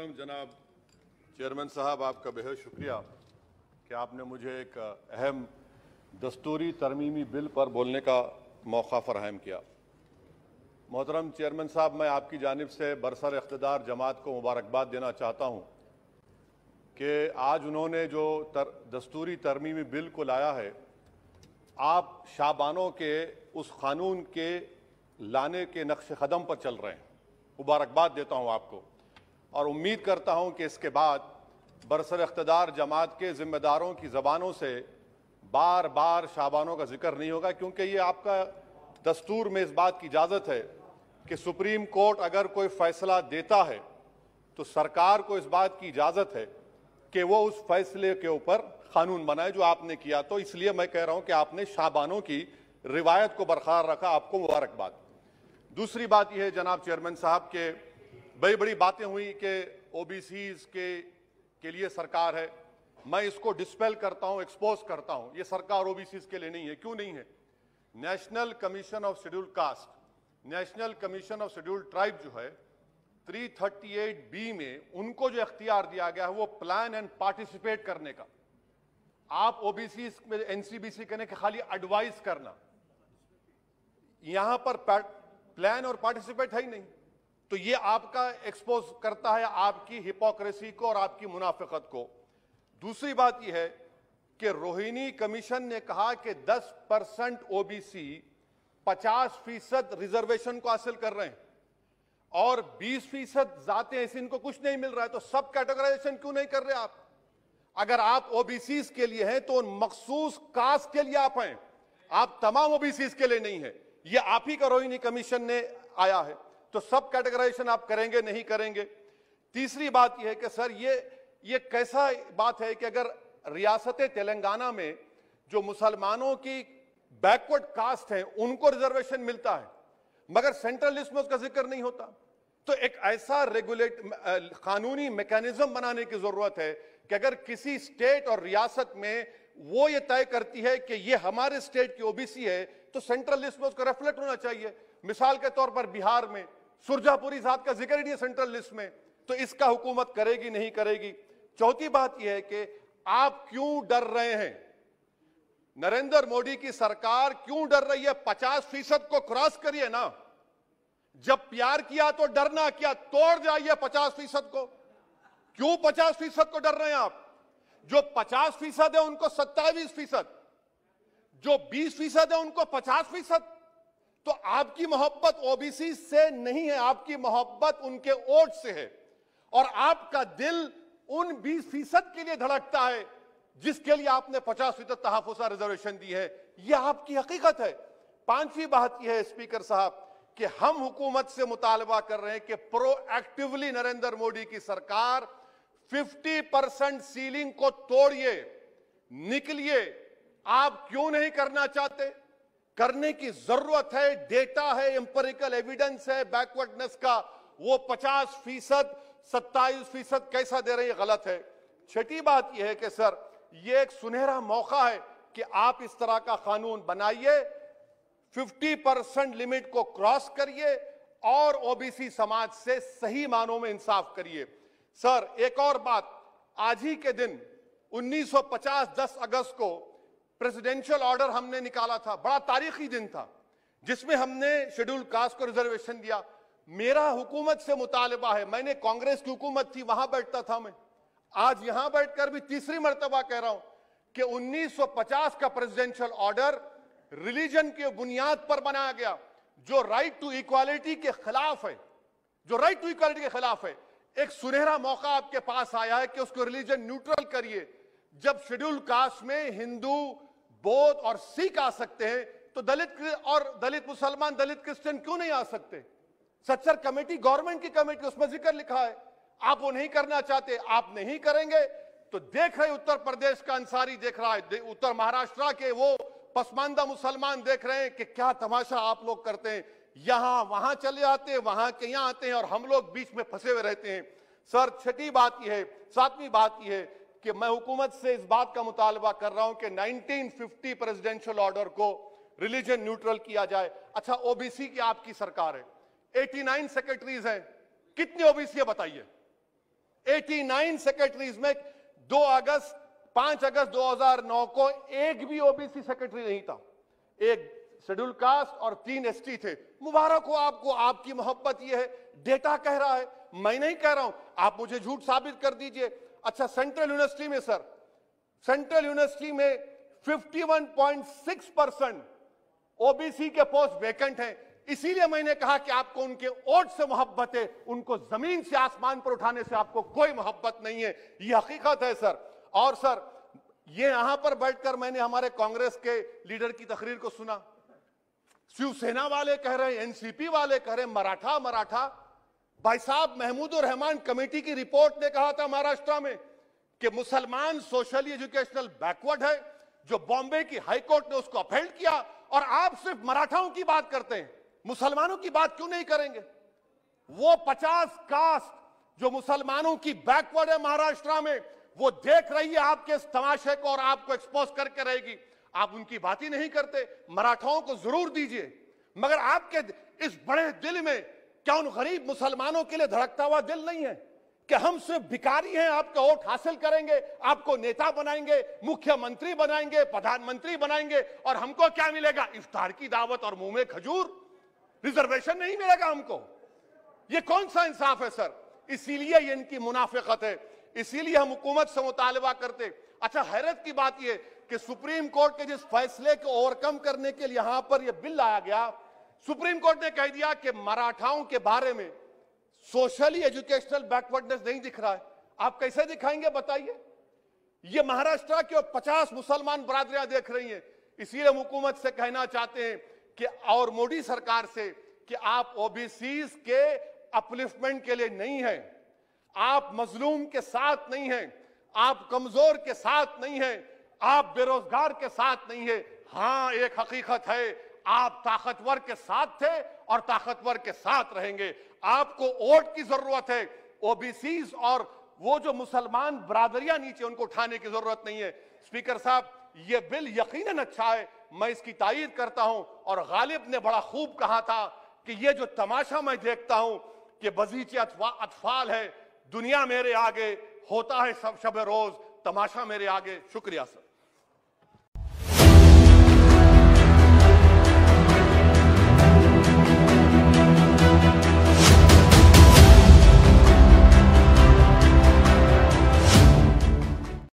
मोहतरम जनाब चेयरमैन साहब, आपका बेहद शुक्रिया कि आपने मुझे एक अहम दस्तूरी तरमीमी बिल पर बोलने का मौका फराहम किया। मोहतरम चेयरमैन साहब, मैं आपकी जानिब से बरसर इख्तिदार जमात को मुबारकबाद देना चाहता हूँ कि आज उन्होंने जो दस्तूरी तरमीमी बिल को लाया है, आप शाबानों के उस कानून के लाने के नक्श कदम पर चल रहे हैं। मुबारकबाद देता हूँ आपको और उम्मीद करता हूँ कि इसके बाद बरसर इख्तिदार जमात के जिम्मेदारों की ज़बानों से बार बार शाबानों का जिक्र नहीं होगा, क्योंकि ये आपका दस्तूर में इस बात की इजाज़त है कि सुप्रीम कोर्ट अगर कोई फैसला देता है तो सरकार को इस बात की इजाज़त है कि वो उस फैसले के ऊपर कानून बनाए, जो आपने किया। तो इसलिए मैं कह रहा हूं कि आपने शाबानों की रिवायत को बरकरार रखा, आपको मुबारकबाद। दूसरी बात यह है जनाब चेयरमैन साहब के बड़ी बड़ी बातें हुई कि ओबीसीज के लिए सरकार है। मैं इसको डिस्पेल करता हूं, एक्सपोज करता हूं। ये सरकार ओबीसीज के लिए नहीं है। क्यों नहीं है? National commission of scheduled caste, national commission of scheduled tribe जो है 338B में उनको जो इख्तियार दिया गया है वो प्लान एंड पार्टिसिपेट करने का। आप ओबीसी में एनसीबीसी करने के खाली एडवाइस करना, यहां पर प्लान और पार्टिसिपेट है ही नहीं। तो ये आपका एक्सपोज करता है आपकी हिपोक्रेसी को और आपकी मुनाफिकत को। दूसरी बात यह है कि रोहिणी कमीशन ने कहा कि 10% ओबीसी 50% रिजर्वेशन को हासिल कर रहे हैं और 20% जाते हैं, इनको कुछ नहीं मिल रहा है। तो सब कैटेगराइजेशन क्यों नहीं कर रहे आप? अगर आप ओबीसीज के लिए हैं तो उन मखसूस कास्ट के लिए आप हैं, आप तमाम ओबीसीज के लिए नहीं है। ये आप ही का रोहिणी कमीशन ने आया है। तो सब कैटेगराइजेशन आप करेंगे नहीं करेंगे? तीसरी बात यह है कि सर ये कैसा बात है कि अगर रियासत तेलंगाना में जो मुसलमानों की बैकवर्ड कास्ट है उनको रिजर्वेशन मिलता है मगर सेंट्रल लिस्ट में उसका जिक्र नहीं होता। तो एक ऐसा कानूनी मैकेनिज्म बनाने की जरूरत है कि अगर किसी स्टेट और रियासत में वो ये तय करती है कि ये हमारे स्टेट की ओबीसी है तो सेंट्रल लिस्ट में उसका रिफ्लेक्ट होना चाहिए। मिसाल के तौर पर बिहार में सुरजापुरी जात का जिक्र ही नहीं है सेंट्रल लिस्ट में, तो इसका हुकूमत करेगी नहीं करेगी। चौथी बात यह है कि आप क्यों डर रहे हैं? नरेंद्र मोदी की सरकार क्यों डर रही है? 50% को क्रॉस करिए ना। जब प्यार किया तो डरना क्या, तोड़ जाइए 50% को। क्यों 50% को डर रहे हैं आप? जो 50% है उनको 27%, जो 20% है उनको 50%। तो आपकी मोहब्बत ओबीसी से नहीं है, आपकी मोहब्बत उनके वोट से है और आपका दिल उन 20% के लिए धड़कता है जिसके लिए आपने 50% तहफ़्फ़ुज़ रिजर्वेशन दी है। यह आपकी हकीकत है। पांचवी बात यह है स्पीकर साहब कि हम हुकूमत से मुतालबा कर रहे हैं कि प्रोएक्टिवली नरेंद्र मोदी की सरकार 50% सीलिंग को तोड़िए, निकलिए। आप क्यों नहीं करना चाहते? करने की जरूरत है, डेटा है, एम्पिरिकल एविडेंस है बैकवर्डनेस का। वो 50%, 27% कैसा दे रहे हैं, गलत है। छठी बात यह है कि सर ये एक सुनहरा मौका है कि आप इस तरह का कानून बनाइए, 50% लिमिट को क्रॉस करिए और ओबीसी समाज से सही मानों में इंसाफ करिए। सर एक और बात, आज ही के दिन 1950 10 अगस्त को प्रेसिडेंशियल ऑर्डर हमने निकाला था, बड़ा तारीखी दिन था जिसमें हमने शेड्यूल्ड कास्ट को रिजर्वेशन दिया। मेरा हुकूमत से मुतालबा है, मैंने कांग्रेस की हुकूमत थी वहां बैठता था मैं, आज यहां बैठकर भी तीसरी मर्तबा कह रहा हूं कि 1950 का प्रेसिडेंशियल ऑर्डर रिलीजन के बुनियाद पर बनाया गया जो राइट टू इक्वालिटी के खिलाफ है, जो राइट टू इक्वालिटी के खिलाफ है। एक सुनहरा मौका आपके पास आया है कि उसको रिलीजन न्यूट्रल करिए। जब शेड्यूल्ड कास्ट में हिंदू, बौद्ध और सिख आ सकते हैं तो दलित मुसलमान, दलित क्रिश्चियन क्यों नहीं आ सकते? सच्चर कमेटी, गवर्नमेंट की कमेटी, उसमें जिक्र लिखा है। आप वो नहीं करना चाहते, आप नहीं करेंगे तो देख रहे उत्तर प्रदेश का अंसारी देख रहा है, उत्तर महाराष्ट्र के वो पसमानदा मुसलमान देख रहे हैं कि क्या तमाशा आप लोग करते हैं। यहां वहां चले जाते हैं, वहां के यहां आते हैं और हम लोग बीच में फंसे हुए रहते हैं। सर छठी बात यह है, सातवीं बात यह है कि मैं हुकूमत से इस बात का मुतालबा कर रहा हूं कि 1950 प्रेसिडेंशियल ऑर्डर को रिलीजन न्यूट्रल किया जाए। अच्छा, ओबीसी की आपकी सरकार है, 89 सेक्रेटरीज हैं, कितने ओबीसी है बताइए? 89 सेक्रेटरीज में 5 अगस्त 2009 को एक भी ओबीसी सेक्रेटरी नहीं था। एक शेड्यूल कास्ट और 3 एसटी थे। मुबारक हो आपको, आपकी मोहब्बत ये है, डेटा कह रहा है, मैं नहीं कह रहा हूं, आप मुझे झूठ साबित कर दीजिए। अच्छा, सेंट्रल यूनिवर्सिटी में सर, सेंट्रल यूनिवर्सिटी में 51.6% ओबीसी के पोस्ट वैकेंट हैं। इसीलिए मैंने कहा कि आपको उनके वोट से मोहब्बत है, उनको जमीन से आसमान पर उठाने से आपको कोई मोहब्बत नहीं है। यह हकीकत है सर। और सर, ये यहां पर बैठकर मैंने हमारे कांग्रेस के लीडर की तकरीर को सुना। शिवसेना वाले कह रहे हैं, एनसीपी वाले कह रहे हैं मराठा मराठा। भाई साहब, महमूदुर रहमान कमेटी की रिपोर्ट ने कहा था महाराष्ट्र में कि मुसलमान सोशली एजुकेशनल बैकवर्ड है, जो बॉम्बे की हाईकोर्ट ने उसको अपहेल्ड किया। और आप सिर्फ मराठाओं की बात करते हैं, मुसलमानों की बात क्यों नहीं करेंगे? वो 50 कास्ट जो मुसलमानों की बैकवर्ड है महाराष्ट्र में, वो देख रही है आपके इस तमाशे को और आपको एक्सपोज करके रहेगी। आप उनकी बात ही नहीं करते। मराठाओं को जरूर दीजिए, मगर आपके इस बड़े दिल में क्या उन गरीब मुसलमानों के लिए धड़कता हुआ दिल नहीं है कि हम सिर्फ भिखारी हैं, आपका वोट हासिल करेंगे, आपको नेता बनाएंगे, मुख्यमंत्री बनाएंगे, प्रधानमंत्री बनाएंगे, और हमको क्या मिलेगा? इफ्तार की दावत और मुंह में खजूर, रिजर्वेशन नहीं मिलेगा हमको। ये कौन सा इंसाफ है सर? इसीलिए ये इनकी मुनाफिकत है, इसीलिए हम हुकूमत से मुतालबा करते। अच्छा, हैरत की बात यह कि सुप्रीम कोर्ट के जिस फैसले को ओवरकम करने के लिए यहां पर यह बिल लाया गया, सुप्रीम कोर्ट ने कह दिया कि मराठाओं के बारे में सोशली एजुकेशनल बैकवर्डनेस नहीं दिख रहा है। आप कैसे दिखाएंगे बताइए? ये महाराष्ट्र के 50 मुसलमान बरादरियां देख रही हैं। इसीलिए हम हुकूमत से कहना चाहते हैं कि, और मोदी सरकार से, कि आप ओबीसीज के अपलिफ्टमेंट के लिए नहीं हैं, आप मजलूम के साथ नहीं हैं, आप कमजोर के साथ नहीं हैं, आप बेरोजगार के साथ नहीं है। हां, एक हकीकत है, आप ताकतवर के साथ थे और ताकतवर के साथ रहेंगे। आपको वोट की जरूरत है, ओबीसीज और वो जो मुसलमान बरादरियां नीचे, उनको उठाने की जरूरत नहीं है। स्पीकर साहब, ये बिल यकीनन अच्छा है, मैं इसकी तायीद करता हूं। और गालिब ने बड़ा खूब कहा था कि ये जो तमाशा मैं देखता हूं कि बजीचे अतफाल है, दुनिया मेरे आगे, होता है सब शब रोज, तमाशा मेरे आगे। शुक्रिया सर।